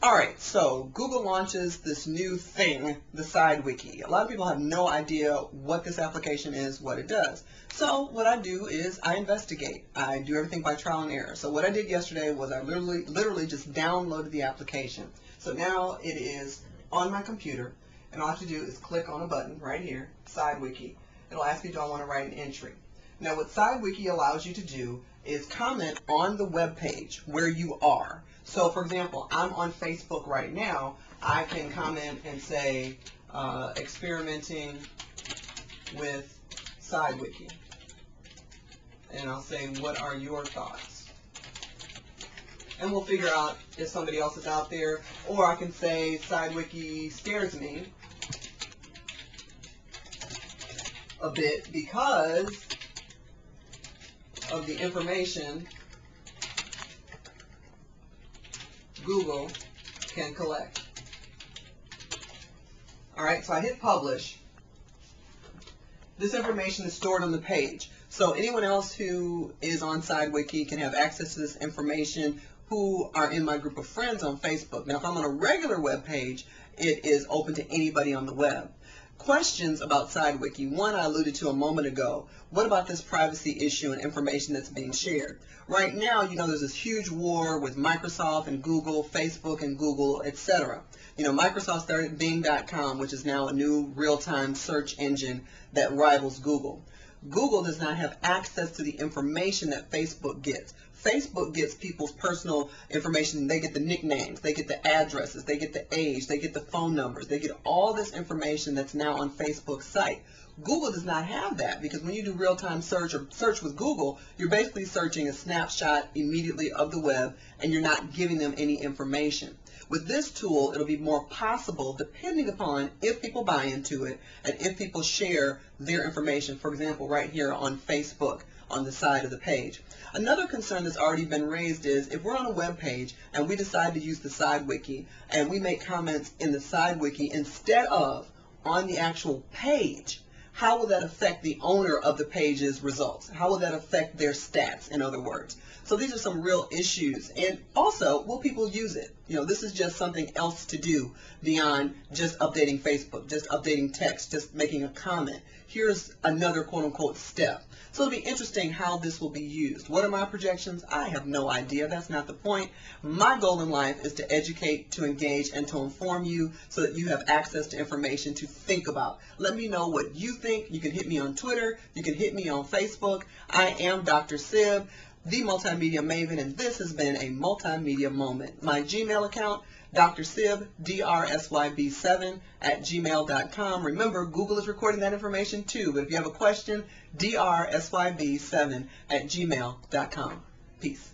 Alright, so Google launches this new thing, the Sidewiki. A lot of people have no idea what this application is, what it does. So what I do is I investigate. I do everything by trial and error. So what I did yesterday was I literally just downloaded the application. So now it is on my computer, and all I have to do is click on a button right here, Sidewiki. It'll ask me, do I want to write an entry? Now what Sidewiki allows you to do is comment on the web page where you are. So for example, I'm on Facebook right now. I can comment and say, experimenting with Sidewiki. And I'll say, what are your thoughts? And we'll figure out if somebody else is out there. Or I can say, Sidewiki scares me a bit because of the information Google can collect. Alright, so I hit publish. This information is stored on the page. So anyone else who is on Sidewiki can have access to this information who are in my group of friends on Facebook. Now if I'm on a regular web page, it is open to anybody on the web. Questions about Sidewiki. One I alluded to a moment ago. What about this privacy issue and information that's being shared? Right now, you know, there's this huge war with Microsoft and Google, Facebook and Google, etc. You know, Microsoft started Bing.com, which is now a new real-time search engine that rivals Google. Google does not have access to the information that Facebook gets. Facebook gets people's personal information. They get the nicknames, they get the addresses, they get the age, they get the phone numbers, they get all this information that's now on Facebook's site. Google does not have that because when you do real-time search or search with Google, you're basically searching a snapshot immediately of the web and you're not giving them any information. With this tool, it'll be more possible depending upon if people buy into it and if people share their information, for example, right here on Facebook on the side of the page. Another concern that's already been raised is if we're on a web page and we decide to use the Sidewiki and we make comments in the Sidewiki instead of on the actual page, how will that affect the owner of the page's results? How will that affect their stats, in other words? So these are some real issues. And also, will people use it? You know, this is just something else to do beyond just updating Facebook, just updating text, just making a comment. Here's another quote-unquote step. So it'll be interesting how this will be used. What are my projections? I have no idea. That's not the point. My goal in life is to educate, to engage, and to inform you so that you have access to information to think about. Let me know what you think. You can hit me on Twitter. You can hit me on Facebook. I am Dr. Sib, the Multimedia Maven, and this has been a Multimedia Moment. My Gmail account, Dr. Sib, drsyb7 @gmail.com. Remember, Google is recording that information too, but if you have a question, drsyb7 @gmail.com. Peace.